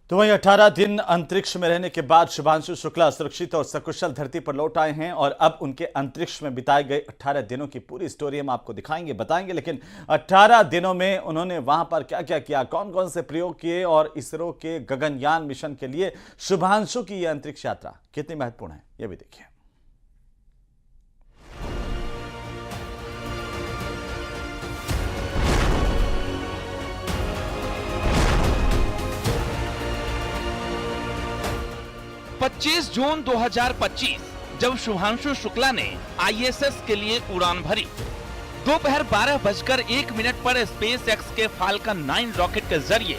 तो वहीं 18 दिन अंतरिक्ष में रहने के बाद शुभांशु शुक्ला सुरक्षित और सकुशल धरती पर लौट आए हैं और अब उनके अंतरिक्ष में बिताए गए 18 दिनों की पूरी स्टोरी हम आपको दिखाएंगे, बताएंगे। लेकिन 18 दिनों में उन्होंने वहां पर क्या क्या किया, कौन कौन से प्रयोग किए और इसरो के गगनयान मिशन के लिए शुभांशु की यह अंतरिक्ष यात्रा कितनी महत्वपूर्ण है, यह भी देखिए। पच्चीस जून 2025 जब शुभांशु शुक्ला ने आईएसएस के लिए उड़ान भरी। दोपहर 12:01 पर स्पेस एक्स के फाल्कन 9 रॉकेट के जरिए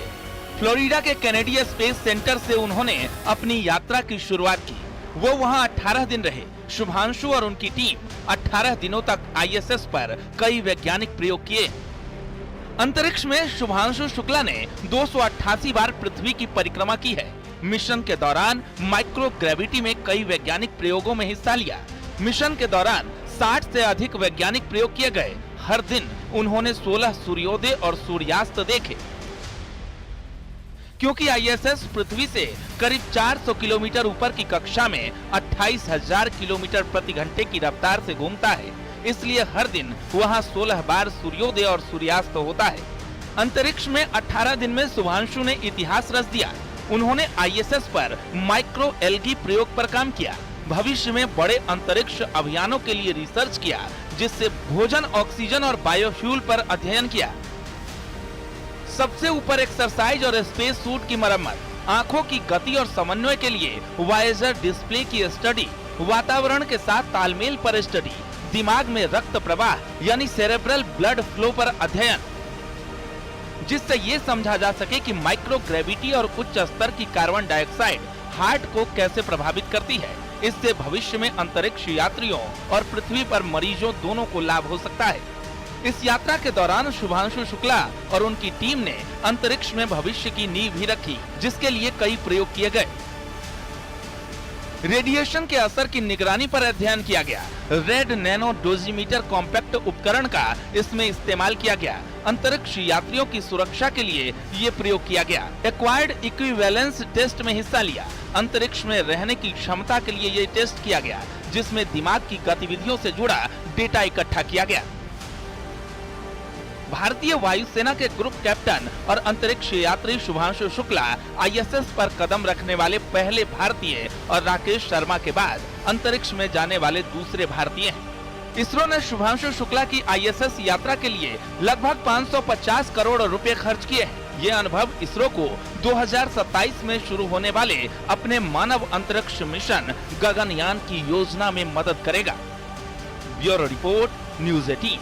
फ्लोरिडा के कैनेडियन स्पेस सेंटर से उन्होंने अपनी यात्रा की शुरुआत की। वो वहां 18 दिन रहे। शुभांशु और उनकी टीम 18 दिनों तक आईएसएस पर कई वैज्ञानिक प्रयोग किए। अंतरिक्ष में शुभांशु शुक्ला ने 288 बार पृथ्वी की परिक्रमा की है। मिशन के दौरान माइक्रो ग्रेविटी में कई वैज्ञानिक प्रयोगों में हिस्सा लिया। मिशन के दौरान 60 से अधिक वैज्ञानिक प्रयोग किए गए। हर दिन उन्होंने 16 सूर्योदय और सूर्यास्त देखे। क्योंकि आईएसएस पृथ्वी से करीब 400 किलोमीटर ऊपर की कक्षा में 28,000 किलोमीटर प्रति घंटे की रफ्तार से घूमता है, इसलिए हर दिन वहां 16 बार सूर्योदय और सूर्यास्त होता है। अंतरिक्ष में 18 दिन में शुभांशु ने इतिहास रच दिया। उन्होंने आईएसएस पर माइक्रो एल्गी प्रयोग पर काम किया। भविष्य में बड़े अंतरिक्ष अभियानों के लिए रिसर्च किया, जिससे भोजन, ऑक्सीजन और बायोफ्यूल पर अध्ययन किया। सबसे ऊपर एक्सरसाइज और स्पेस सूट की मरम्मत, आंखों की गति और समन्वय के लिए वायेजर डिस्प्ले की स्टडी, वातावरण के साथ तालमेल पर स्टडी, दिमाग में रक्त प्रवाह यानी सेरेब्रल ब्लड फ्लो पर अध्ययन, जिससे ये समझा जा सके कि माइक्रो ग्रेविटी और उच्च स्तर की कार्बन डाइऑक्साइड हार्ट को कैसे प्रभावित करती है। इससे भविष्य में अंतरिक्ष यात्रियों और पृथ्वी पर मरीजों दोनों को लाभ हो सकता है। इस यात्रा के दौरान शुभांशु शुक्ला और उनकी टीम ने अंतरिक्ष में भविष्य की नींव भी रखी, जिसके लिए कई प्रयोग किए गए। रेडिएशन के असर की निगरानी पर अध्ययन किया गया। रेड नैनो डोजीमीटर कॉम्पैक्ट उपकरण का इसमें इस्तेमाल किया गया। अंतरिक्ष यात्रियों की सुरक्षा के लिए ये प्रयोग किया गया। एक्वायर्ड इक्विवेलेंस टेस्ट में हिस्सा लिया। अंतरिक्ष में रहने की क्षमता के लिए ये टेस्ट किया गया, जिसमें दिमाग की गतिविधियों से जुड़ा डेटा इकट्ठा किया गया। भारतीय वायुसेना के ग्रुप कैप्टन और अंतरिक्ष यात्री शुभांशु शुक्ला आईएसएस पर कदम रखने वाले पहले भारतीय और राकेश शर्मा के बाद अंतरिक्ष में जाने वाले दूसरे भारतीय हैं। इसरो ने शुभांशु शुक्ला की आईएसएस यात्रा के लिए लगभग 550 करोड़ रुपए खर्च किए हैं। ये अनुभव इसरो को 2027 में शुरू होने वाले अपने मानव अंतरिक्ष मिशन गगनयान की योजना में मदद करेगा। Bureau report, news 18।